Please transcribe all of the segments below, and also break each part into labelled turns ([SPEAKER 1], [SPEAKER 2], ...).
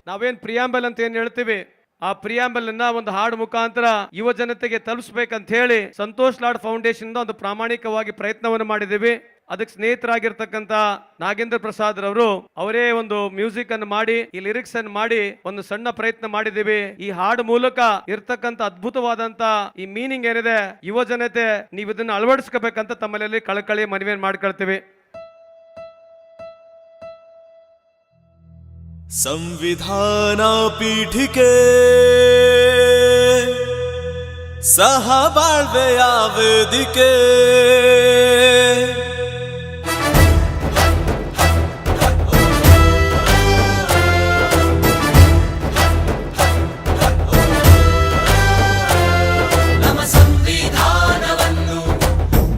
[SPEAKER 1] ನಾವೇನ್ ಪ್ರಿಯಾಂಬಲ್ ಅಂತ ಏನ್ ಹೇಳ್ತೀವಿ, ಆ ಪ್ರಿಯಾಂಬಲ್ ಅನ್ನ ಒಂದು ಹಾಡು ಮುಖಾಂತರ ಯುವ ಜನತೆಗೆ ತಲುಪಿಸ್ಬೇಕಂತ ಹೇಳಿ ಸಂತೋಷ್ ಲಾಡ್ ಫೌಂಡೇಶನ್ ಒಂದು ಪ್ರಾಮಾಣಿಕವಾಗಿ ಪ್ರಯತ್ನವನ್ನು ಮಾಡಿದ್ದೀವಿ. ಅದಕ್ಕೆ ಸ್ನೇಹಿತರಾಗಿರ್ತಕ್ಕಂಥ ನಾಗೇಂದ್ರ ಪ್ರಸಾದ್ ರವರು ಅವರೇ ಒಂದು ಮ್ಯೂಸಿಕ್ ಅನ್ನು ಮಾಡಿ, ಈ ಲಿರಿಕ್ಸ್ ಅನ್ನು ಮಾಡಿ ಒಂದು ಸಣ್ಣ ಪ್ರಯತ್ನ ಮಾಡಿದ್ದೀವಿ. ಈ ಹಾಡು ಮೂಲಕ ಇರ್ತಕ್ಕಂಥ ಅದ್ಭುತವಾದಂತ ಈ ಮೀನಿಂಗ್ ಏನಿದೆ, ಯುವ ಜನತೆ ನೀವು ಇದನ್ನ ಅಳವಡಿಸ್ಕೋಬೇಕಂತ ತಮ್ಮಲ್ಲಿ ಕಳಕಳಿ ಮನವಿಯನ್ನು ಮಾಡ್ಕೊಳ್ತೀವಿ.
[SPEAKER 2] ಸಂವಿಧಾನ ಪೀಠಿಕೆ ಸಹಬಾಳ್ವೆಯ ವೇದಿಕೆ,
[SPEAKER 3] ನಮ್ಮ ಸಂವಿಧಾನವನ್ನು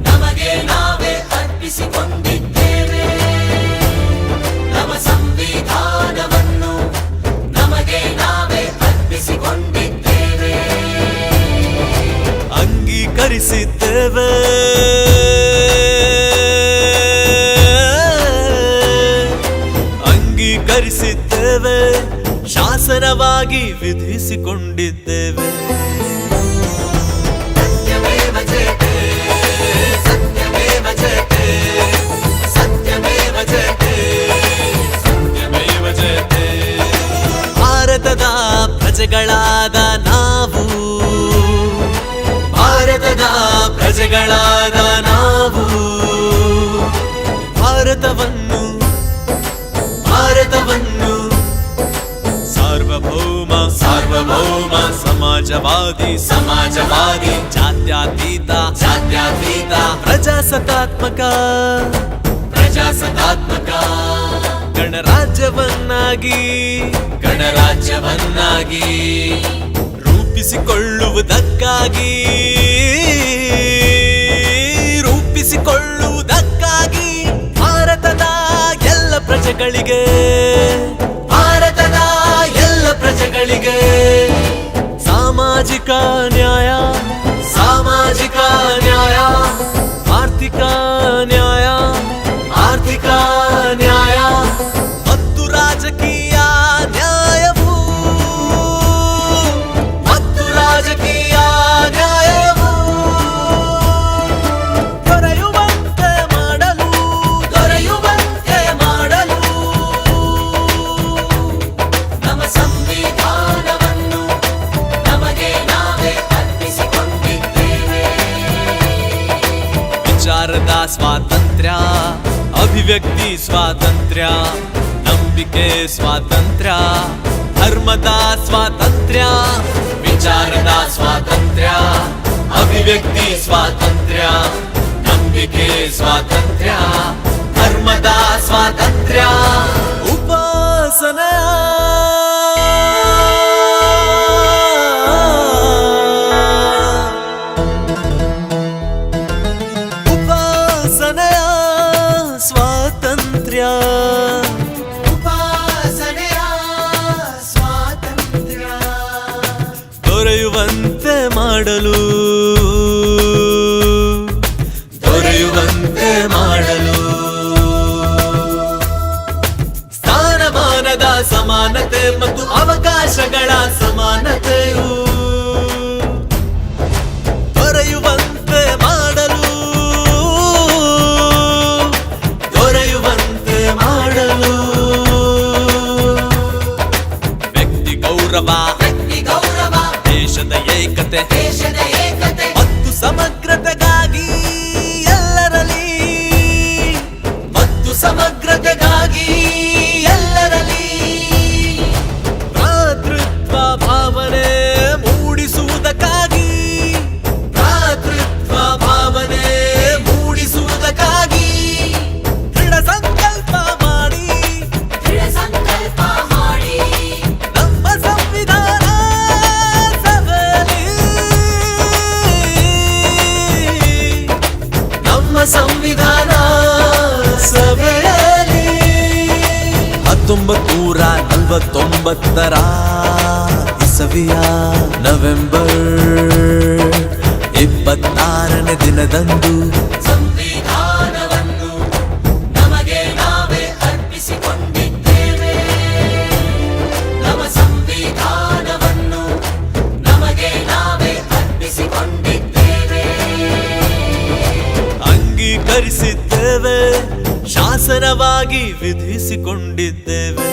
[SPEAKER 3] ನಮಗೆ ನಾವೇ ಅರ್ಪಿಸಿಕೊಂಡಿದ್ದೇವೆ. ನಮ್ಮ ಸಂವಿಧಾನವನ್ನು ನಮಗೆ ನಾವೇ ಅರ್ಪಿಸಿಕೊಂಡಿದ್ದೇವೆ.
[SPEAKER 2] ಅಂಗೀಕರಿಸಿದ್ದೇವೆ, ಅಂಗೀಕರಿಸಿದ್ದೇವೆ, ಶಾಸನವಾಗಿ ವಿಧಿಸಿಕೊಂಡಿದ್ದೇವೆ.
[SPEAKER 3] ಸತ್ಯಮೇವ ಜಯತೆ, ಸತ್ಯಮೇವ ಜಯತೆ, ಸತ್ಯಮೇವ ಜಯತೆ, ಸತ್ಯಮೇವ ಜಯತೆ.
[SPEAKER 2] ಭಾರತದ ಪ್ರಜೆಗಳಾದ ನಾವು, ಭಾರತದ ಪ್ರಜೆಗಳಾದ ನಾವು ಭಾರತವನ್ನು ಸಾರ್ವಭೌಮ ಸಾರ್ವಭೌಮ ಸಮಾಜವಾದಿ ಸಮಾಜವಾದಿ ಜಾತ್ಯತೀತ ಜಾತ್ಯತೀತ ಪ್ರಜಾಸತ್ತಾತ್ಮಕ ಪ್ರಜಾಸತ್ತಾತ್ಮಕ ಗಣರಾಜ್ಯವನ್ನಾಗಿ ಗಣರಾಜ್ಯವನ್ನಾಗಿ ರೂಪಿಸಿಕೊಳ್ಳುವುದಕ್ಕಾಗಿ ರೂಪಿಸಿಕೊಳ್ಳುವುದಕ್ಕಾಗಿ ಭಾರತದ ಎಲ್ಲ ಪ್ರಜೆಗಳಿಗೆ ಭಾರತದ ಎಲ್ಲ ಪ್ರಜೆಗಳಿಗೆ ಸಾಮಾಜಿಕ ನ್ಯಾಯ ಸಾಮಾಜಿಕ ನ್ಯಾಯ ಆರ್ಥಿಕ ನ್ಯಾಯ ಆರ್ಥಿಕ ನ್ಯಾಯ ಮತ್ತು ರಾಜಕೀಯ ನ್ಯಾಯವು ಮತ್ತು ರಾಜಕೀಯ ನ್ಯಾಯವು ದೊರೆಯುವಂತೆ ಮಾಡಲು ದೊರೆಯುವಂತೆ ಮಾಡಲು
[SPEAKER 3] ನಮ್ಮ ಸಂವಿಧಾನವನ್ನು ನಮಗೆ ನಾವೇ ಅರ್ಪಿಸಿಕೊಂಡಿದ್ದೇವೆ.
[SPEAKER 2] ವಿಚಾರದ ಸ್ವಾತಂತ್ರ್ಯ, ಅಭಿವ್ಯಕ್ತಿ ಸ್ವಾತಂತ್ರ್ಯ, ನಂಬಿಕೆ ಸ್ವಾತಂತ್ರ್ಯ, ಧರ್ಮದ ಸ್ವಾತಂತ್ರ್ಯ, ವಿಚಾರದ ಸ್ವಾತಂತ್ರ್ಯ, ಅಭಿವ್ಯಕ್ತಿ ಸ್ವಾತಂತ್ರ್ಯ, ನಂಬಿಕೆ ಸ್ವಾತಂತ್ರ್ಯ, ಧರ್ಮದ ಸ್ವಾತಂತ್ರ್ಯ, ಉಪಾಸನೆ ಉಪಾಸನೆಯ ಸ್ವಾತಂತ್ರ್ಯ,
[SPEAKER 3] ಉಪಾಸನೆಯ ಸ್ವಾತಂತ್ರ್ಯ
[SPEAKER 2] ದೊರೆಯುವಂತೆ ಮಾಡಲು ದೊರೆಯುವಂತೆ ಮಾಡಲು ಸ್ಥಾನಮಾನದ ಸಮಾನತೆ ಮತ್ತು ಅವಕಾಶಗಳ ಸಮಾನತೆಯು ದೊರೆಯುವಂತೆ ಮಾಡಲು ದೊರೆಯುವಂತೆ ಮಾಡಲು ವ್ಯಕ್ತಿ ಗೌರವ
[SPEAKER 3] ವ್ಯಕ್ತಿ ಗೌರವ,
[SPEAKER 2] ದೇಶದ ಏಕತೆ
[SPEAKER 3] ದೇಶದ ಏಕತೆ
[SPEAKER 2] ಮತ್ತು ಸಮಗ್ರತೆಗಾಗಿ ಎಲ್ಲರಲ್ಲಿ ಮತ್ತು ಸಮಗ್ರತೆಗಾಗಿ ಎಲ್ಲರಲ್ಲಿ ಭ್ರಾತೃತ್ವ ಭಾವನೆ ಮೂಡಿಸುವುದಕ್ಕಾಗಿ ಭ್ರಾತೃತ್ವ ಭಾವನೆ ಮೂಡಿಸುವುದಕ್ಕಾಗಿ ದೃಢ ಸಂಕಲ್ಪ ಮಾಡಿ
[SPEAKER 3] ದೃಢ ಸಂಕಲ್ಪ ಮಾಡಿ
[SPEAKER 2] ನಮ್ಮ ಸಂವಿಧಾನ ಸಭೆಯಲ್ಲಿ ನಮ್ಮ ಸಂವಿಧಾನ ಸಭೆಯಲ್ಲಿ 1949 ಇಸವಿಯ ನವೆಂಬರ್ 26ನೇ ದಿನದಂದು
[SPEAKER 3] ಸಂವಿಧಾನವನ್ನು ನಮಗೆ ನಾವೇ ಅರ್ಪಿಸಿಕೊಂಡಿದ್ದೇವೆ. ನಮ್ಮ
[SPEAKER 2] ಧರಿಸಿದ್ದೇವೆ, ಶಾಸನವಾಗಿ ವಿಧಿಸಿಕೊಂಡಿದ್ದೇವೆ.